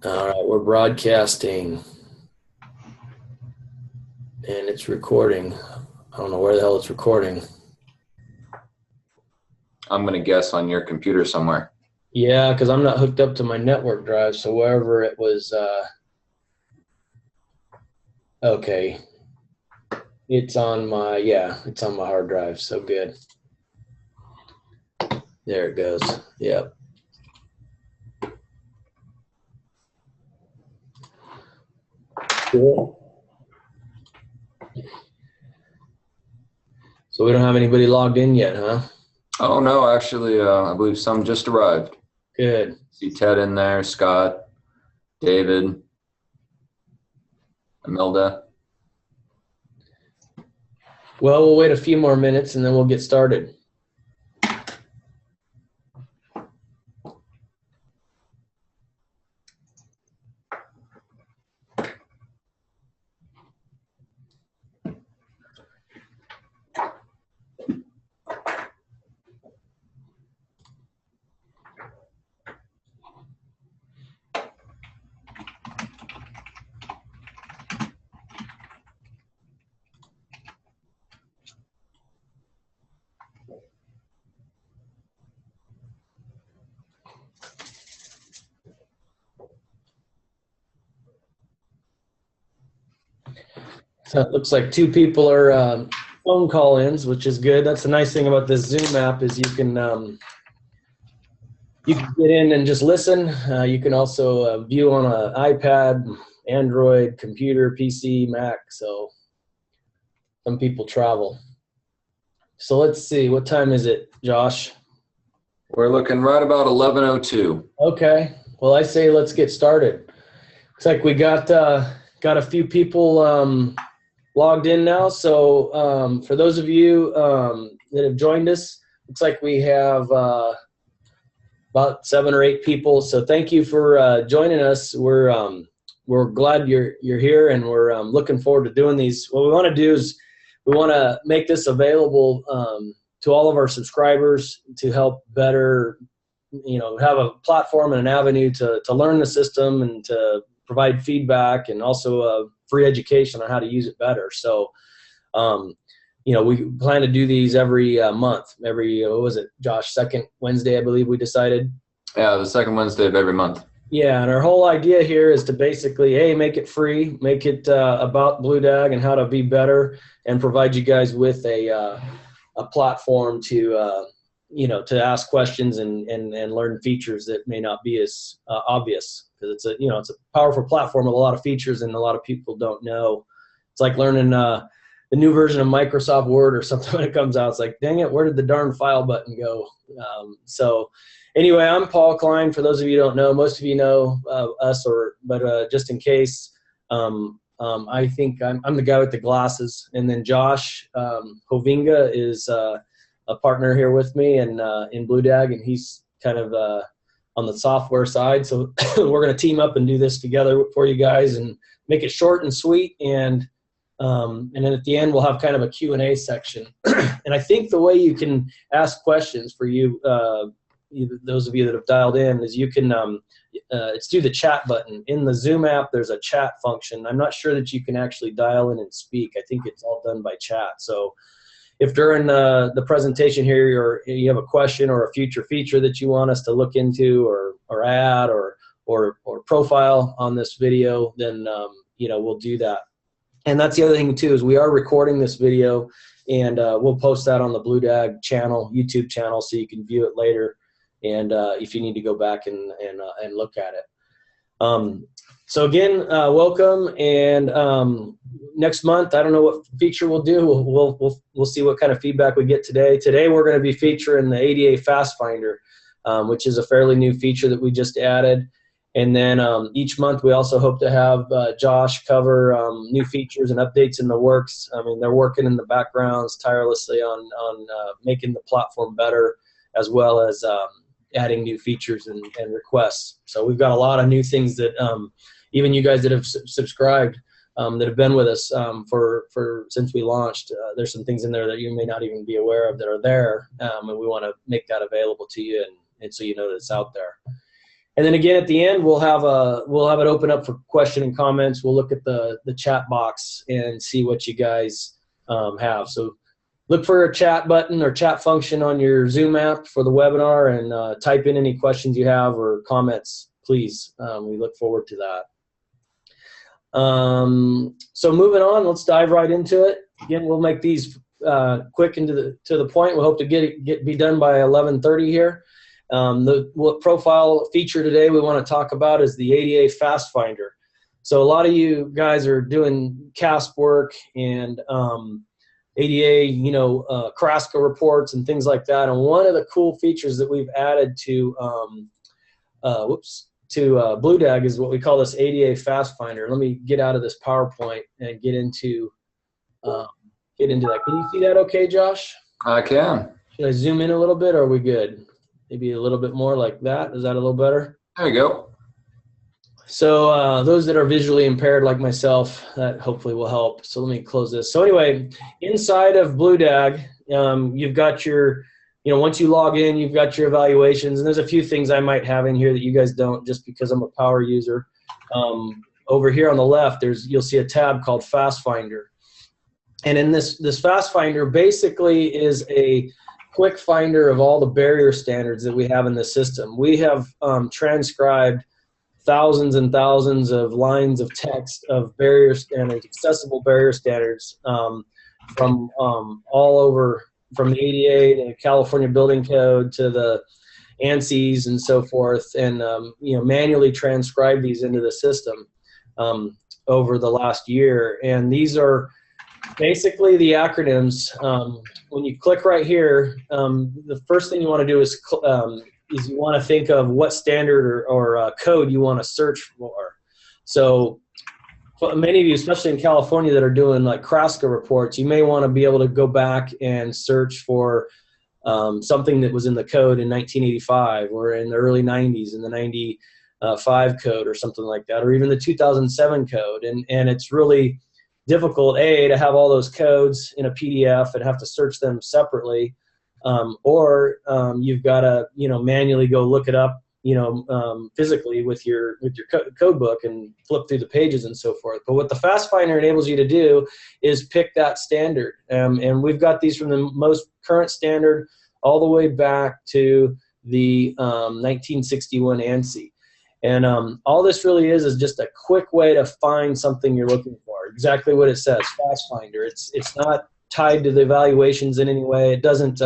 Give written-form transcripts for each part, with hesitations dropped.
All right, we're broadcasting and it's recording. I don't know where the hell it's recording. I'm going to guess on your computer somewhere. Yeah, because I'm not hooked up to my network drive, so wherever it was, okay. It's on my, it's on my hard drive, so good. There it goes, yep. Cool. So we don't have anybody logged in yet, huh? Oh, no, actually, I believe some just arrived. Good. See Ted in there, Scott, David, Imelda. Well, we'll wait a few more minutes and then we'll get started. So it looks like two people are phone call-ins, which is good. That's the nice thing about this Zoom app is you can get in and just listen. You can also view on an iPad, Android, computer, PC, Mac. So some people travel. So let's see, what time is it, Josh? We're looking right about 11:02. Okay. Well, I say let's get started. Looks like we got a few people logged in now. So for those of you that have joined us, looks like we have about 7 or 8 people. So thank you for joining us. We're glad you're here, and we're looking forward to doing these. What we want to do is we want to make this available to all of our subscribers to help better, have a platform and an avenue to learn the system and to provide feedback, and also free education on how to use it better. So, we plan to do these every month. Every, what was it, Josh? Second Wednesday, I believe we decided. Yeah, the second Wednesday of every month. Yeah, and our whole idea here is to basically, make it free, make it about BlueDAG and how to be better, and provide you guys with a platform to to ask questions and learn features that may not be as obvious, because it's a powerful platform with a lot of features and a lot of people don't know. It's like learning the new version of Microsoft Word or something when it comes out. It's like, dang it, where did the darn file button go? So anyway, I'm Paul Klein. For those of you who don't know, most of you know us, but just in case, I think I'm the guy with the glasses, and then Josh Hovinga is a partner here with me and in BlueDAG, and he's kind of on the software side. So we're going to team up and do this together for you guys and make it short and sweet, and then at the end we'll have kind of a Q&A section. And I think the way you can ask questions for you, those of you that have dialed in, is you can it's through the chat button in the Zoom app. There's a chat function. I'm not sure that you can actually dial in and speak. I think it's all done by chat. So if during the presentation here you have a question or a future feature that you want us to look into or add or profile on this video, then we'll do that. And that's the other thing too, is we are recording this video, and we'll post that on the BlueDAG channel, YouTube channel, so you can view it later, and if you need to go back and look at it. So again, welcome, and next month, I don't know what feature we'll do. We'll see what kind of feedback we get today. Today we're going to be featuring the ADA Fast Finder, which is a fairly new feature that we just added. And then each month we also hope to have Josh cover new features and updates in the works. I mean, they're working in the backgrounds tirelessly on making the platform better, as well as adding new features and requests. So we've got a lot of new things that even you guys that have subscribed, that have been with us for since we launched, there's some things in there that you may not even be aware of that are there, and we want to make that available to you, and so you know that it's out there. And then again, at the end, we'll have it open up for question and comments. We'll look at the chat box and see what you guys have. So look for a chat button or chat function on your Zoom app for the webinar, and type in any questions you have or comments, please. We look forward to that. So moving on, let's dive right into it. Again, we'll make these quick and to the point. We hope to be done by 11:30 here. The profile feature today we want to talk about is the ADA Fast Finder. So a lot of you guys are doing CASP work and ADA, CRASCA reports and things like that. And one of the cool features that we've added to BlueDAG is what we call this ADA Fast Finder. Let me get out of this PowerPoint and get into that. Can you see that okay, Josh? I can. Should I zoom in a little bit, or are we good? Maybe a little bit more like that. Is that a little better? There you go. So those that are visually impaired like myself, that hopefully will help. So let me close this. So anyway, inside of BlueDAG, you've got your, once you log in, you've got your evaluations. And there's a few things I might have in here that you guys don't, just because I'm a power user. Over here on the left, you'll see a tab called Fast Finder. And in this Fast Finder basically is a quick finder of all the barrier standards that we have in the system. We have transcribed thousands and thousands of lines of text of barrier standards, accessible barrier standards, from all over, from the ADA to California Building Code to the ANSIs and so forth, and manually transcribe these into the system over the last year. And these are basically the acronyms. When you click right here, the first thing you want to do is you want to think of what standard or code you want to search for. So for many of you, especially in California, that are doing like CRASCA reports, you may want to be able to go back and search for something that was in the code in 1985 or in the early 90s, in the 95 code or something like that, or even the 2007 code. And it's really difficult, to have all those codes in a PDF and have to search them separately, or you've got to manually go look it up physically with your code book and flip through the pages and so forth. But what the Fast Finder enables you to do is pick that standard, and we've got these from the most current standard all the way back to the 1961 ANSI. And all this really is just a quick way to find something you're looking for. Exactly what it says, Fast Finder. It's not tied to the evaluations in any way. It doesn't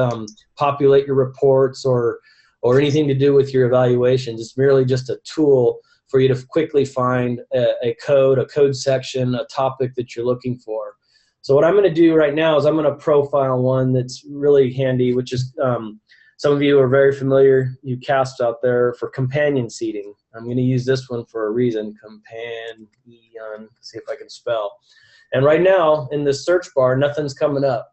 populate your reports or anything to do with your evaluations. It's merely just a tool for you to quickly find a code section, a topic that you're looking for. So what I'm going to do right now is I'm going to profile one that's really handy, which is some of you are very familiar, you CASPs out there, for companion seating. I'm going to use this one for a reason, companion, see if I can spell. And right now, in this search bar, nothing's coming up.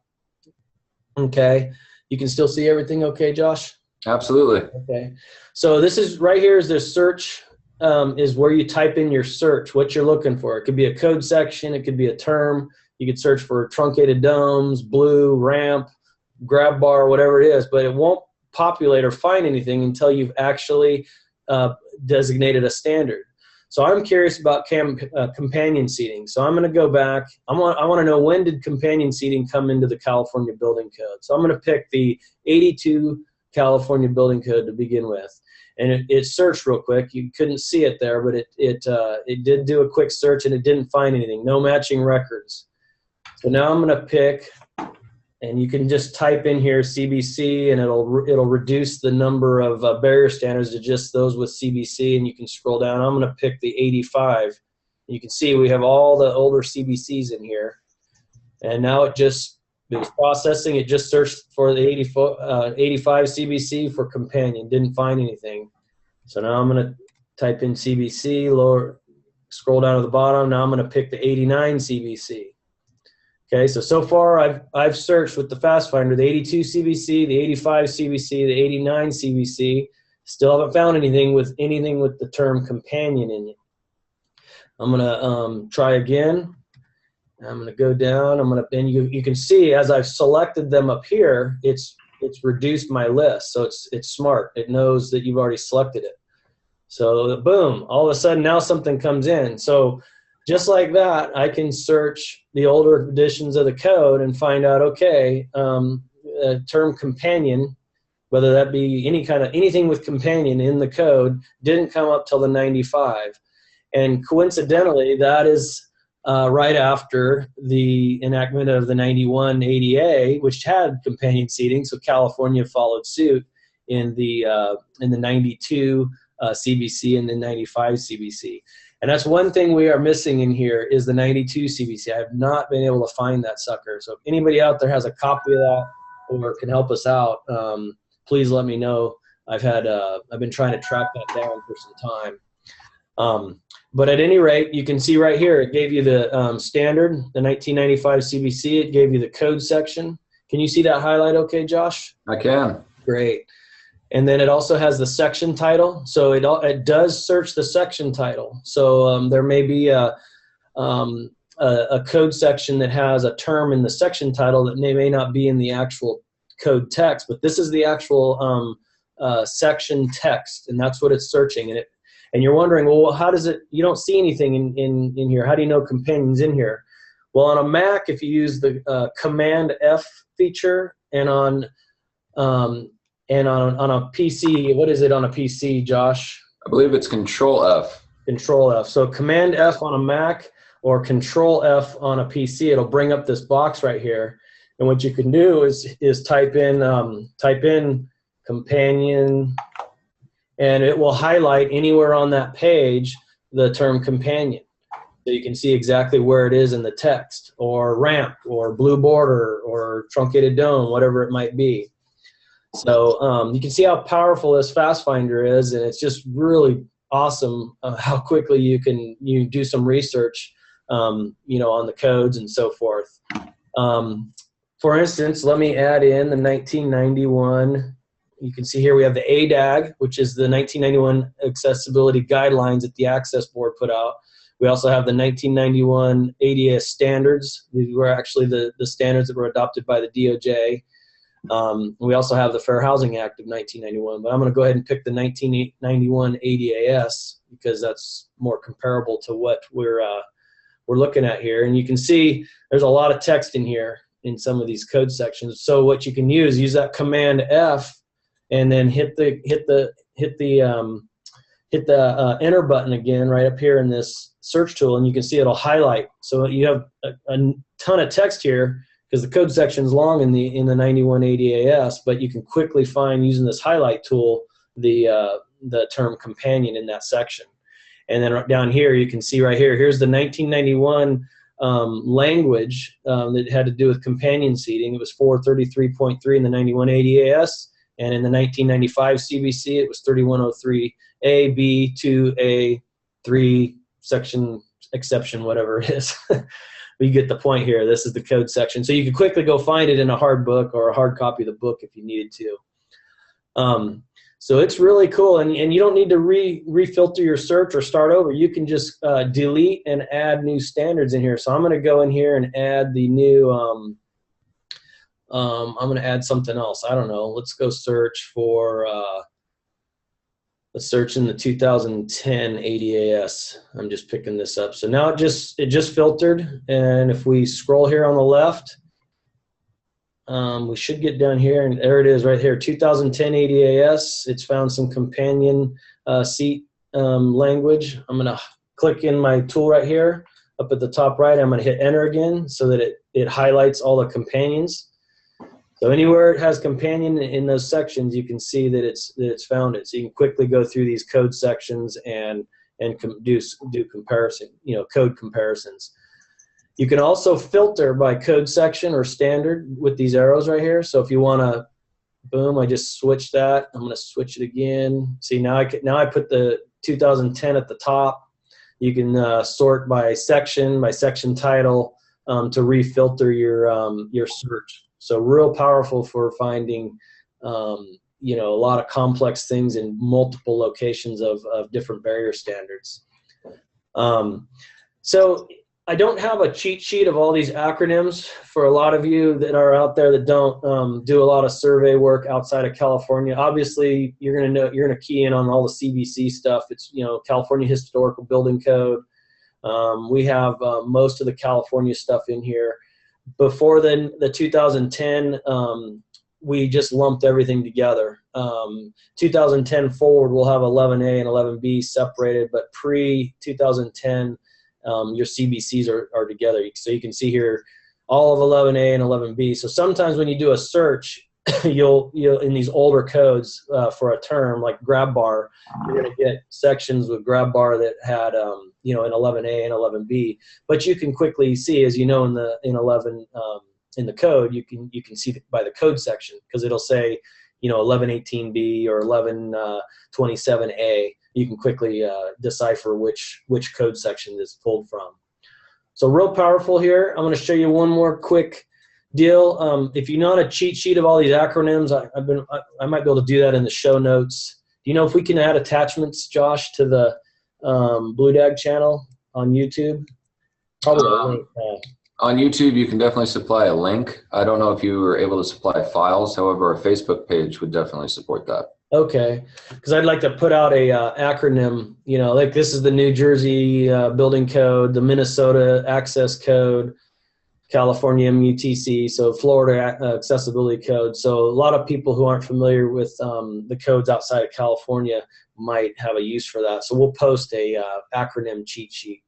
Okay, you can still see everything okay, Josh? Absolutely. Okay, so this is, right here is the search, is where you type in your search, what you're looking for. It could be a code section, it could be a term. You could search for truncated domes, blue, ramp, grab bar, whatever it is, but it won't populate or find anything until you've actually designated a standard. So I'm curious about companion seating. So I'm going to go back. I want to know, when did companion seating come into the California Building Code? So I'm going to pick the 82 California Building Code to begin with. And it searched real quick. You couldn't see it there, but it did do a quick search, and it didn't find anything. No matching records. So now I'm going to pick, and you can just type in here CBC, and it'll reduce the number of barrier standards to just those with CBC, and you can scroll down. I'm going to pick the 85. You can see we have all the older CBCs in here, and now it was processing. It just searched for the 85 CBC for companion, didn't find anything. So now I'm going to type in CBC, scroll down to the bottom. Now I'm going to pick the 89 CBC. Okay, so far I've searched with the Fast Finder the 82 CBC, the 85 CBC, the 89 CBC. Still haven't found anything with the term companion in it. I'm gonna try again. I'm gonna go down. And you can see as I've selected them up here, it's reduced my list. So it's smart. It knows that you've already selected it. So boom, all of a sudden now something comes in. So just like that, I can search the older editions of the code and find out, okay, term companion, whether that be anything with companion in the code, didn't come up till the 95. And coincidentally, that is right after the enactment of the 91 ADA, which had companion seating. So California followed suit in the 92 CBC and the 95 CBC. And that's one thing we are missing in here is the 92 CBC. I have not been able to find that sucker. So if anybody out there has a copy of that or can help us out, please let me know. I've been trying to track that down for some time. But at any rate, you can see right here, it gave you the standard, the 1995 CBC. It gave you the code section. Can you see that highlight okay, Josh? I can. Great. And then it also has the section title. So it does search the section title. So there may be a code section that has a term in the section title that may not be in the actual code text, but this is the actual section text, and that's what it's searching. And you're wondering, well, how does it? You don't see anything in here. How do you know companion's in here? Well, on a Mac, if you use the Command F feature, and on a PC, what is it on a PC, Josh? I believe it's Control F. Control F. So Command F on a Mac or Control F on a PC, it'll bring up this box right here. And what you can do is type in companion, and it will highlight anywhere on that page the term companion. So you can see exactly where it is in the text, or ramp, or blue border, or truncated dome, whatever it might be. So you can see how powerful this Fast Finder is, and it's just really awesome how quickly you do some research, on the codes and so forth. For instance, let me add in the 1991. You can see here we have the ADAG, which is the 1991 accessibility guidelines that the Access Board put out. We also have the 1991 ADA standards. These were actually the standards that were adopted by the DOJ. We also have the Fair Housing Act of 1991, but I'm going to go ahead and pick the 1991 ADAS because that's more comparable to what we're looking at here. And you can see there's a lot of text in here in some of these code sections. So what you can use that Command F, and then hit the enter button again right up here in this search tool, and you can see it'll highlight. So you have a ton of text here because the code section is long in the 91 ADAS, but you can quickly find using this highlight tool the term companion in that section. And then down here you can see right here, here's the 1991 language that had to do with companion seating. It was 433.3 in the 91 ADAS, and in the 1995 CBC it was 3103A, B, 2A, 3, section exception, whatever it is. You get the point here. This is the code section. So you can quickly go find it in a hard book or a hard copy of the book if you needed to. So it's really cool, and you don't need to refilter your search or start over. You can just delete and add new standards in here. So I'm going to go in here and add the new, I'm going to add something else. I don't know. Let's go search for, let's search in the 2010 ADAS. I'm just picking this up. So now it just filtered, and if we scroll here on the left, we should get down here, and there it is right here, 2010 ADAS. It's found some companion seat language. I'm going to click in my tool right here up at the top right. I'm going to hit enter again so that it highlights all the companions. So anywhere it has companion in those sections, you can see that it's found it. So you can quickly go through these code sections and do comparison, code comparisons. You can also filter by code section or standard with these arrows right here. So if you want to, boom, I just switched that. I'm going to switch it again. See, now I put the 2010 at the top. You can sort by section title to refilter your search. So real powerful for finding a lot of complex things in multiple locations of different barrier standards. So I don't have a cheat sheet of all these acronyms for a lot of you that are out there that don't do a lot of survey work outside of California. Obviously, you're gonna key in on all the CBC stuff. It's, you know, California Historical Building Code. We have most of the California stuff in here. Before then, the 2010, we just lumped everything together. 2010 forward, we'll have 11A and 11B separated, but pre-2010, your CBCs are together. So you can see here all of 11A and 11B. So sometimes when you do a search, you'll in these older codes for a term like grab bar, you're going to get sections with grab bar that had you know, an 11A and 11B. But you can quickly see, as you know, in 11 in the code, you can see by the code section, because it'll say, you know, 1118B or 1127A. You can quickly decipher which code section is pulled from. So real powerful here. I'm going to show you one more quick deal. If you know a cheat sheet of all these acronyms, I might be able to do that in the show notes. Do you know if we can add attachments, Josh, to the BlueDAG channel on YouTube? Probably a link. On YouTube, you can definitely supply a link. I don't know if you were able to supply files. However, a Facebook page would definitely support that. Okay, because I'd like to put out a acronym, you know, like this is the New Jersey building code, the Minnesota access code, California MUTC, so Florida accessibility code. So a lot of people who aren't familiar with the codes outside of California might have a use for that. So we'll post a acronym cheat sheet.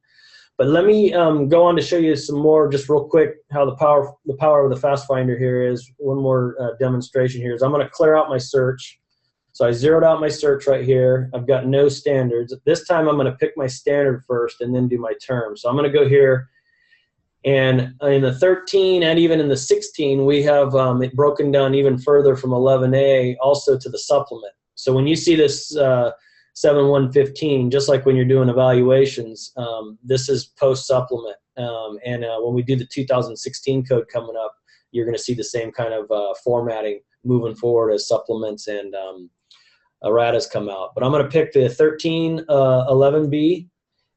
But let me go on to show you some more, just real quick, how the power of the Fast Finder here is. One more demonstration here is I'm going to clear out my search. So I zeroed out my search right here. I've got no standards. This time I'm going to pick my standard first and then do my term. So I'm going to go here, and in the 13 and even in the 16, we have it broken down even further from 11A also to the supplement. So when you see this 7115, just like when you're doing evaluations, this is post supplement. And when we do the 2016 code coming up, you're going to see the same kind of formatting moving forward as supplements and erratas come out. But I'm going to pick the 1311B,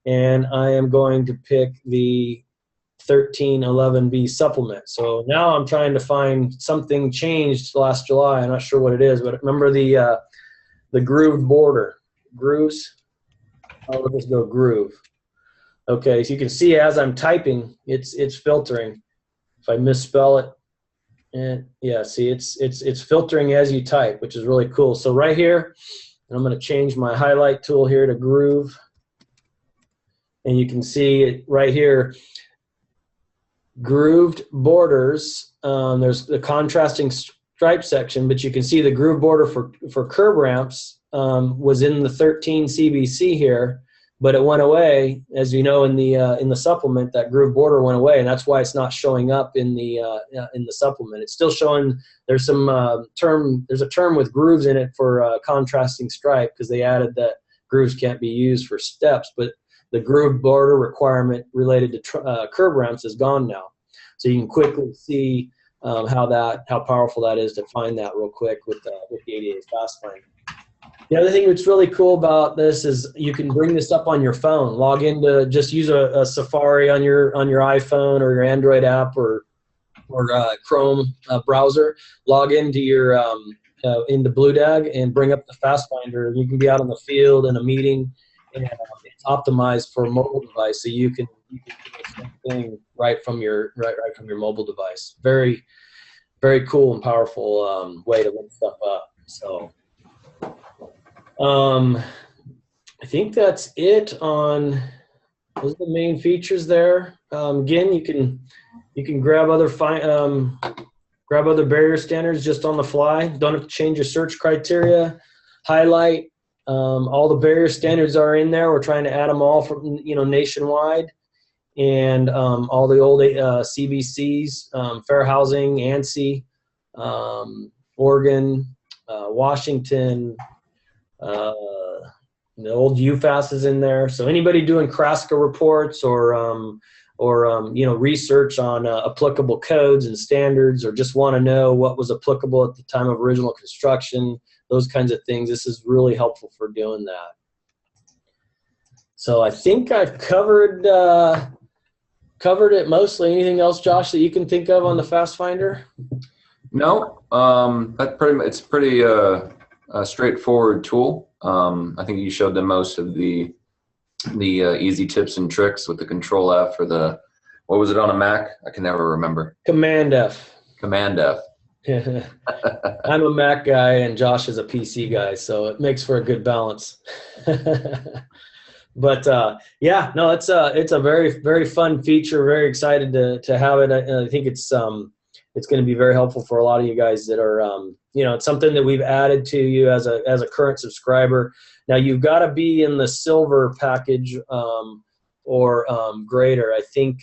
and I am going to pick the 1311B supplement. So now I'm trying to find something changed last July. I'm not sure what it is, but remember the grooved border. Grooves. I'll just go groove. Okay, so you can see as I'm typing, it's filtering. If I misspell it, and yeah, see, it's filtering as you type, which is really cool. So right here, and I'm going to change my highlight tool here to groove, and you can see it right here. Grooved borders. There's the contrasting stripe section, but you can see the groove border for curb ramps was in the 13 CBC here, but it went away, as you know, in the supplement. That groove border went away, and that's why it's not showing up in the supplement. It's still showing. There's some There's a term with grooves in it for contrasting stripe, because they added that grooves can't be used for steps, but the groove border requirement related to curb ramps is gone now. So you can quickly see how powerful that is to find that real quick with the ADA Fast Finder. The other thing that's really cool about this is you can bring this up on your phone. Log into, just use a Safari on your iPhone or your Android app or Chrome browser. Log into your into BlueDAG and bring up the Fast Finder. You can be out on the field in a meeting, and it's optimized for a mobile device, so you can do the same thing right from your mobile device. Very, very cool and powerful way to look stuff up. So. I think that's it on those are the main features there. Again, you can grab other barrier standards just on the fly. Don't have to change your search criteria. Highlight all the barrier standards are in there. We're trying to add them all from nationwide, and all the old CBCs, Fair Housing, ANSI, Oregon, Washington. The old UFAS is in there. So anybody doing CRASCA reports or research on applicable codes and standards, or just want to know what was applicable at the time of original construction, those kinds of things, this is really helpful for doing that. So I think I've covered covered it mostly. Anything else, Josh, that you can think of on the Fast Finder? No, it's pretty straightforward tool. I think you showed them most of the easy tips and tricks with the Control F or the, what was it on a Mac? I can never remember. Command F. Command F. I'm a Mac guy and Josh is a PC guy, so it makes for a good balance. But yeah, no, it's a very, very fun feature. Very excited to have it. I think it's going to be very helpful for a lot of you guys that are, it's something that we've added to you as a current subscriber. Now you've got to be in the silver package or greater. I think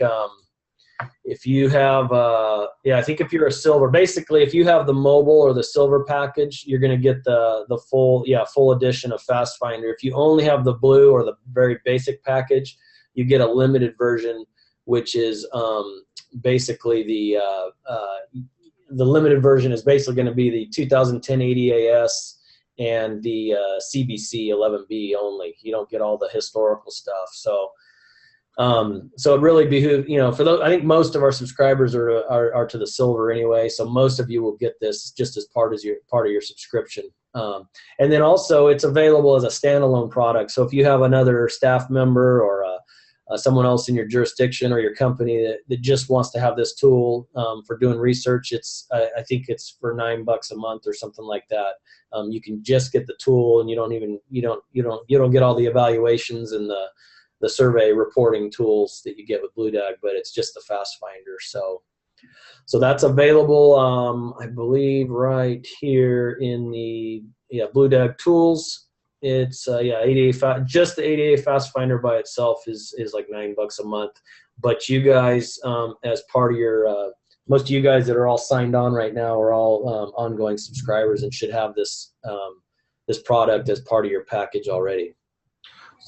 if you have, I think if you're a silver, basically if you have the mobile or the silver package, you're going to get the full edition of Fast Finder. If you only have the blue or the very basic package, you get a limited version, which is basically the limited version is basically going to be the 2010 ADAS and the CBC 11B only. You don't get all the historical stuff. So it really behooves, for those, I think most of our subscribers are to the silver anyway. So most of you will get this just as part of your subscription. And then also it's available as a standalone product. So if you have another staff member or someone else in your jurisdiction or your company that just wants to have this tool for doing research, I think it's for $9 a month or something like that. You can just get the tool, and you don't get all the evaluations and the survey reporting tools that you get with BlueDAG, but it's just the Fast Finder. So that's available, I believe, right here in the BlueDAG tools. It's just the ADA Fast Finder by itself is like $9 a month. But you guys, as part of your most of you guys that are all signed on right now are all ongoing subscribers and should have this product as part of your package already.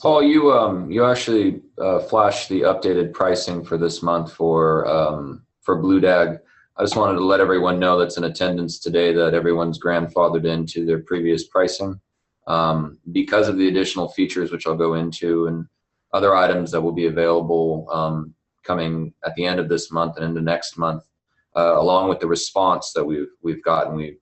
Paul, you actually flashed the updated pricing for this month for BlueDAG. I just wanted to let everyone know that's in attendance today that everyone's grandfathered into their previous pricing because of the additional features, which I'll go into, and other items that will be available coming at the end of this month and into next month, along with the response that we've gotten. We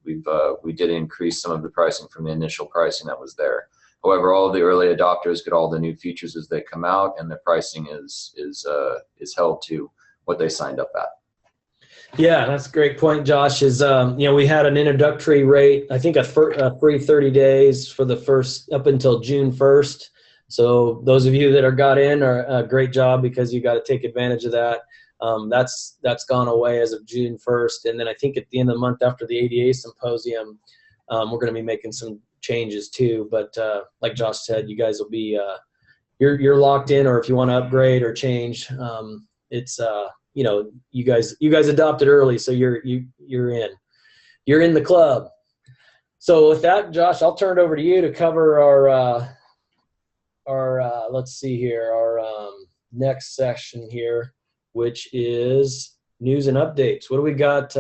did increase some of the pricing from the initial pricing that was there. However, all of the early adopters get all the new features as they come out, and the pricing is held to what they signed up at. Yeah, that's a great point, Josh. We had an introductory rate, I think a free 30 days for the first up until June 1st. So those of you that are got in are a great job, because you got to take advantage of that. That's gone away as of June 1st, and then I think at the end of the month after the ADA symposium, we're going to be making some changes too. But like Josh said, you guys will be you're locked in, or if you want to upgrade or change, it's you guys adopted early, so you're in the club. So with that, Josh, I'll turn it over to you to cover our let's see here, our next section here, which is news and updates. What do we got?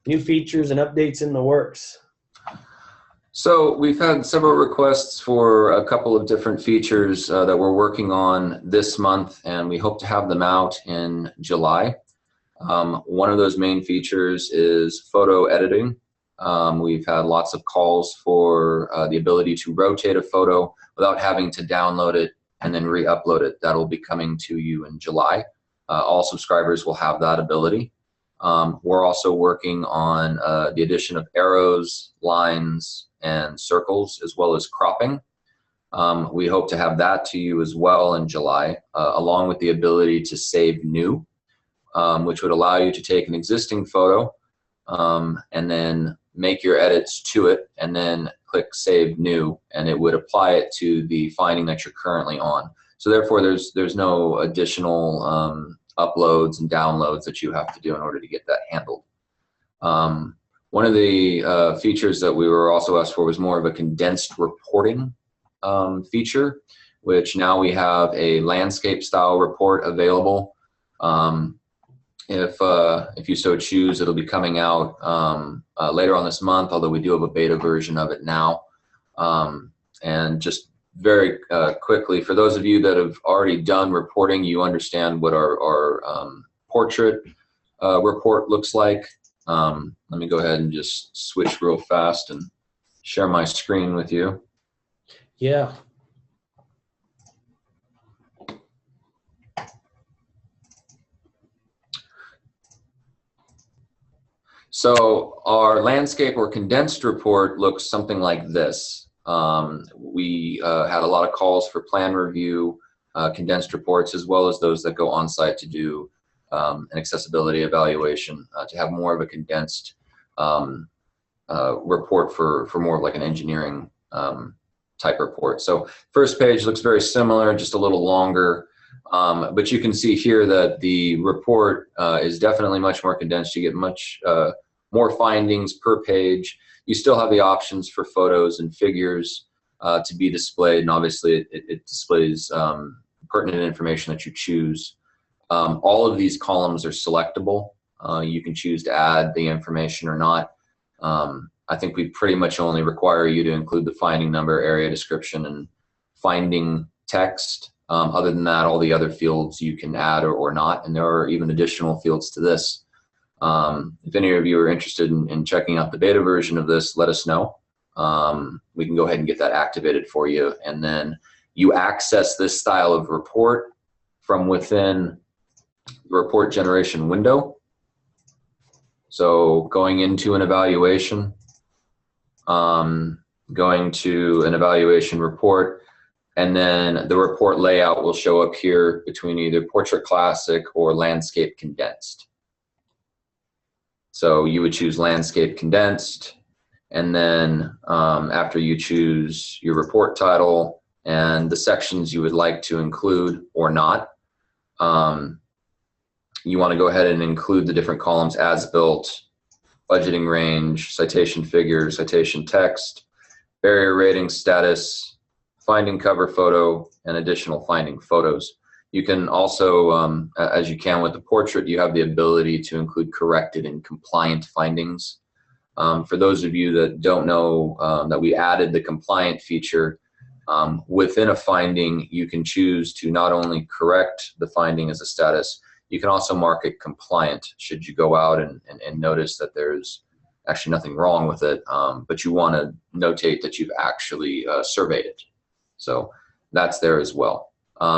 New features and updates in the works. So we've had several requests for a couple of different features that we're working on this month, and we hope to have them out in July. One of those main features is photo editing. We've had lots of calls for the ability to rotate a photo without having to download it and then re-upload it. That'll be coming to you in July. All subscribers will have that ability. We're also working on the addition of arrows, lines, and circles, as well as cropping. We hope to have that to you as well in July, along with the ability to save new, which would allow you to take an existing photo and then make your edits to it, and then click Save New, and it would apply it to the finding that you're currently on. So therefore, there's no additional uploads and downloads that you have to do in order to get that handled. One of the features that we were also asked for was more of a condensed reporting feature, which now we have a landscape style report available. If you so choose, it'll be coming out later on this month, although we do have a beta version of it now. And just very quickly, for those of you that have already done reporting, you understand what our portrait report looks like. Let me go ahead and just switch real fast and share my screen with you. Yeah. So our landscape or condensed report looks something like this. We had a lot of calls for plan review, condensed reports, as well as those that go on site to do an accessibility evaluation, to have more of a condensed report for more of like an engineering type report. So first page looks very similar, just a little longer. But you can see here that the report is definitely much more condensed. You get much more findings per page. You still have the options for photos and figures to be displayed, and obviously it displays pertinent information that you choose. All of these columns are selectable. You can choose to add the information or not. I think we pretty much only require you to include the finding number, area description, and finding text. Other than that, all the other fields you can add or not, and there are even additional fields to this. If any of you are interested in checking out the beta version of this, let us know. We can go ahead and get that activated for you, and then you access this style of report from within the report generation window. So going into an evaluation, going to an evaluation report, and then the report layout will show up here between either Portrait Classic or Landscape Condensed. So you would choose Landscape Condensed, and then after you choose your report title and the sections you would like to include or not, you want to go ahead and include the different columns: as built, budgeting range, citation figure, citation text, barrier rating status, finding cover photo, and additional finding photos. You can also, as you can with the portrait, you have the ability to include corrected and compliant findings. For those of you that don't know that we added the compliant feature, within a finding, you can choose to not only correct the finding as a status, you can also mark it compliant should you go out and notice that there's actually nothing wrong with it, but you want to notate that you've actually surveyed it. So that's there as well.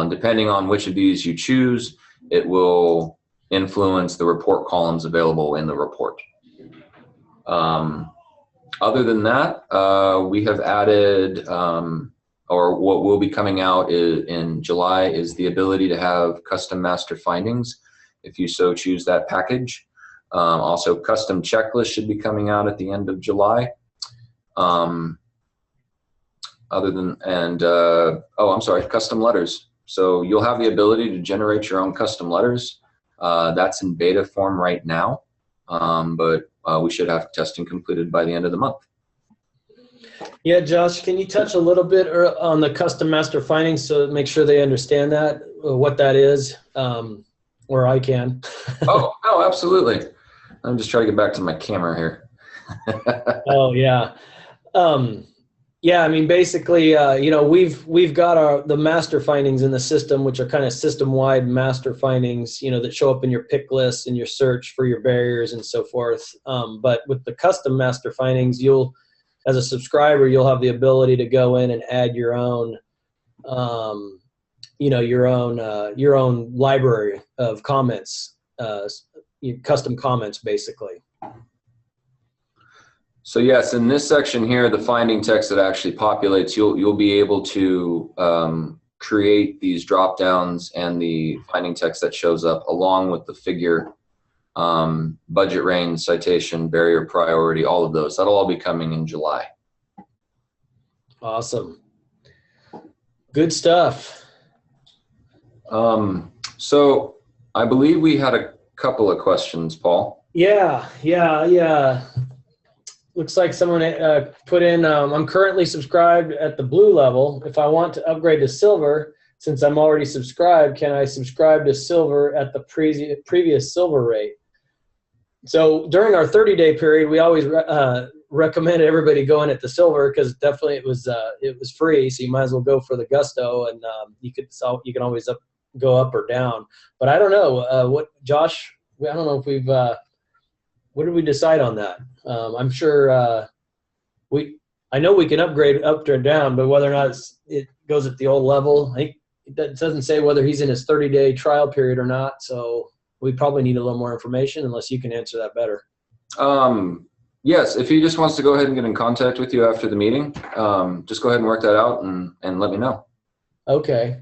Depending on which of these you choose, it will influence the report columns available in the report. Other than that, we have added, or what will be coming out in July, is the ability to have custom master findings, if you so choose that package. Also, custom checklists should be coming out at the end of July. Custom letters. So you'll have the ability to generate your own custom letters. That's in beta form right now, but we should have testing completed by the end of the month. Yeah, Josh, can you touch a little bit on the custom master findings so make sure they understand that, what that is, or I can? Oh, absolutely. I'm just trying to get back to my camera here. Oh, yeah. Yeah, I mean, basically, you know, we've got the master findings in the system, which are kind of system-wide master findings, you know, that show up in your pick list and your search for your barriers and so forth. But with the custom master findings, as a subscriber, you'll have the ability to go in and add your own, you know, your own library of comments, custom comments, basically. So yes, in this section here, the finding text that actually populates, you'll be able to create these drop downs and the finding text that shows up along with the figure, budget range, citation, barrier priority, all of those. That'll all be coming in July. Awesome. Good stuff. So I believe we had a couple of questions, Paul. Yeah. Looks like someone put in, I'm currently subscribed at the blue level. If I want to upgrade to silver, since I'm already subscribed, can I subscribe to silver at the previous silver rate? So during our 30-day period, we always recommend everybody going at the silver because definitely it was free, so you might as well go for the gusto, and you can always go up or down. But I don't know what Josh. I don't know if we've what did we decide on that? I'm sure I know we can upgrade up or down, but whether or not it goes at the old level, I think it doesn't say whether he's in his 30-day trial period or not. So we probably need a little more information, unless you can answer that better. Yes, if he just wants to go ahead and get in contact with you after the meeting, just go ahead and work that out and let me know. Okay.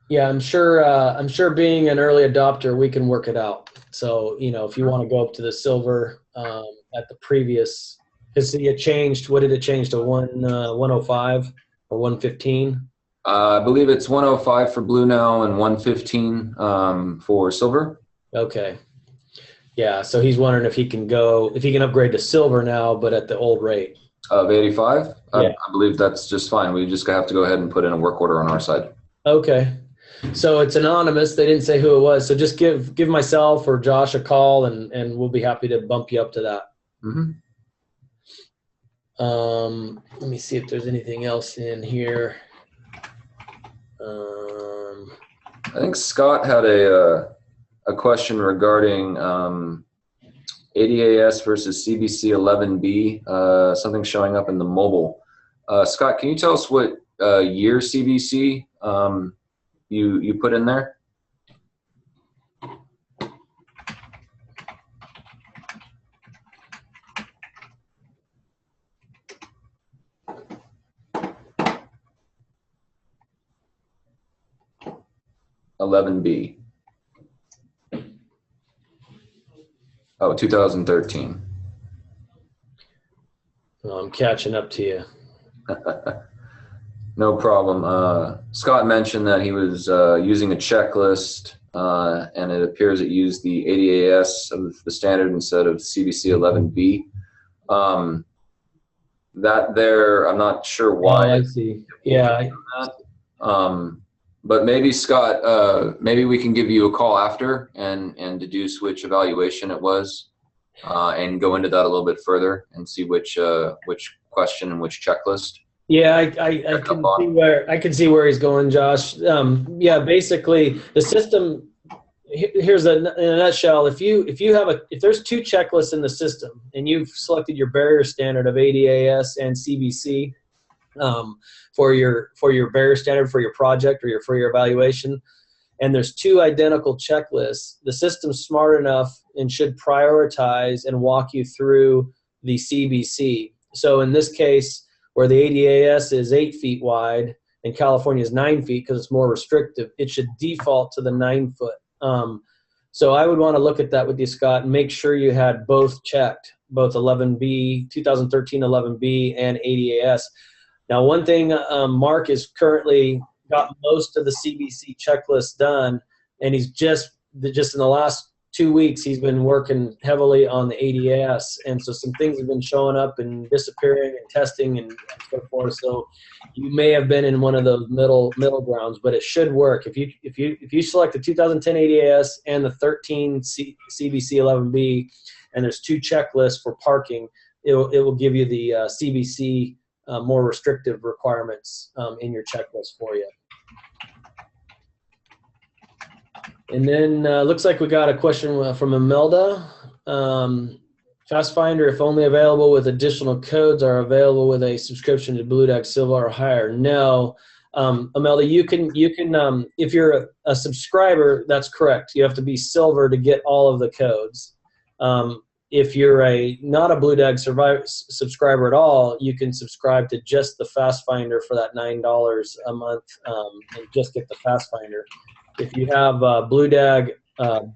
Yeah, I'm sure being an early adopter, we can work it out. So, if you want to go up to the silver at the previous, because it changed. What did it change to? 105 or 115? I believe it's 105 for blue now and 115 for silver. Okay. Yeah, so he's wondering if he can upgrade to silver now, but at the old rate of 85. Yeah. I believe that's just fine. We just have to go ahead and put in a work order on our side. Okay. So it's anonymous. They didn't say who it was. So just give myself or Josh a call, and we'll be happy to bump you up to that. Mm-hmm. Let me see if there's anything else in here. I think Scott had a question regarding ADAS versus CBC 11B, something showing up in the mobile. Scott, can you tell us what year CBC you put in there? $11B. Oh, 2013. Well, I'm catching up to you. No problem. Scott mentioned that he was using a checklist, and it appears it used the ADAS of the standard instead of CBC 11B. That there, I'm not sure why. Oh, I see. Yeah. But maybe Scott, maybe we can give you a call after and deduce which evaluation it was, and go into that a little bit further and see which question and which checklist. Yeah, I can see where he's going, Josh. Yeah, basically the system. Here's in a nutshell. If there's two checklists in the system and you've selected your barrier standard of ADAS and CBC for your barrier standard for your project or for your evaluation, and there's two identical checklists, the system's smart enough and should prioritize and walk you through the CBC. So in this case, where the ADAS is 8 feet wide and California is 9 feet because it's more restrictive, it should default to the 9 foot. So I would want to look at that with you, Scott, and make sure you had both checked, both 11B, 2013 11B and ADAS. Now, one thing, Mark is currently got most of the CBC checklist done, and he's just in the last 2 weeks, he's been working heavily on the ADAS, and so some things have been showing up and disappearing and testing and so forth. So you may have been in one of those middle grounds, but it should work. If you select the 2010 ADAS and the 13 CBC 11B, and there's two checklists for parking, it will give you the CBC more restrictive requirements in your checklist for you. And then looks like we got a question from Imelda. Fast Finder, if only available with additional codes, are available with a subscription to BlueDAG Silver or higher. No, Imelda, you can if you're a subscriber, that's correct. You have to be silver to get all of the codes. If you're not a BlueDAG subscriber at all, you can subscribe to just the Fast Finder for that $9 a month and just get the Fast Finder. If you have BlueDAG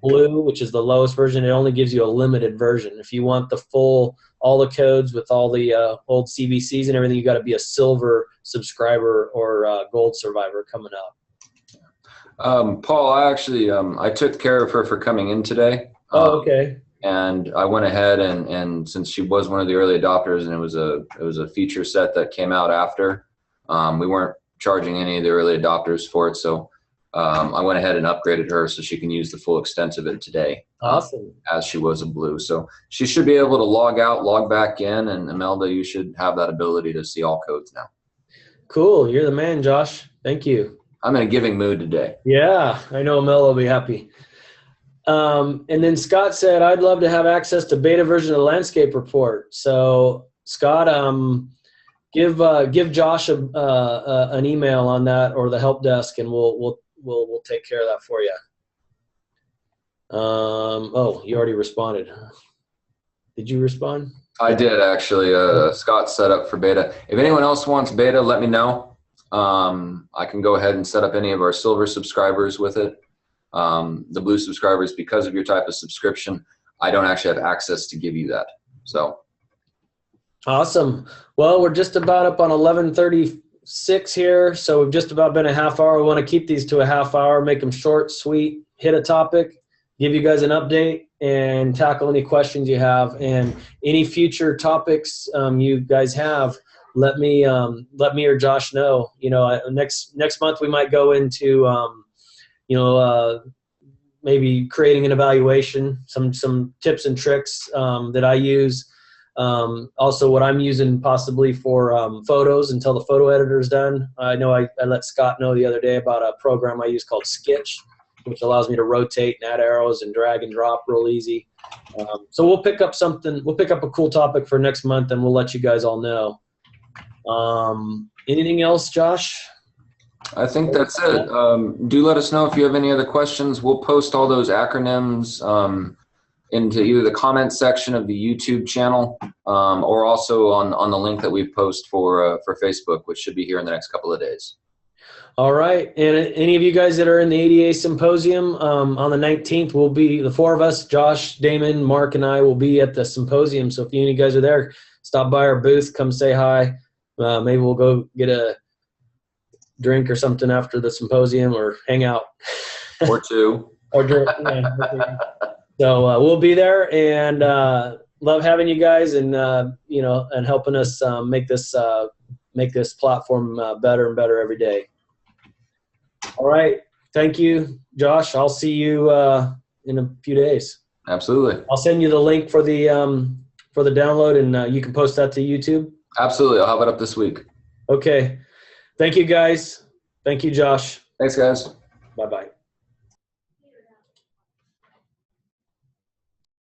Blue, which is the lowest version, it only gives you a limited version. If you want all the codes with all the old CBCs and everything, you got to be a silver subscriber or gold survivor coming up. Paul, I took care of her for coming in today. Oh, okay. And I went ahead and since she was one of the early adopters and it was a feature set that came out after, we weren't charging any of the early adopters for it. So I went ahead and upgraded her so she can use the full extent of it today. Awesome. As she was a blue. So she should be able to log out, log back in, and Imelda, you should have that ability to see all codes now. Cool. You're the man, Josh. Thank you. I'm in a giving mood today. Yeah, I know Mel will be happy. And then Scott said, I'd love to have access to beta version of the landscape report. So Scott, give Josh an email on that, or the help desk, and we'll take care of that for you. Oh, you already responded. Did you respond? I did, actually. Scott set up for beta. If anyone else wants beta, let me know. I can go ahead and set up any of our silver subscribers with it. The blue subscribers, because of your type of subscription, I don't actually have access to give you that. So awesome. Well, we're just about up on 11:36 here, so we've just about been a half hour. We want to keep these to a half hour, make them short, sweet, hit a topic, give you guys an update, and tackle any questions you have. And any future topics you guys have, let me or Josh know. Next month we might go into maybe creating an evaluation, some tips and tricks that I use. Also what I'm using possibly for photos until the photo editor is done. I know I let Scott know the other day about a program I use called Sketch, which allows me to rotate and add arrows and drag and drop real easy. So we'll pick up a cool topic for next month, and we'll let you guys all know. Anything else, Josh? I think that's it. Do let us know if you have any other questions. We'll post all those acronyms into either the comment section of the YouTube channel or also on the link that we post for Facebook, which should be here in the next couple of days. All right. And any of you guys that are in the ADA Symposium on the 19th, we'll be, the four of us, Josh, Damon, Mark, and I will be at the symposium. So if any of you guys are there, stop by our booth, come say hi. Maybe we'll go get a drink or something after the symposium, or hang out. Or two. Or drink. Yeah. So we'll be there, and love having you guys, and and helping us make this platform better and better every day. All right. Thank you, Josh. I'll see you in a few days. Absolutely. I'll send you the link for the download, and you can post that to YouTube. Absolutely. I'll have it up this week. Okay. Thank you, guys. Thank you, Josh. Thanks, guys. Bye-bye.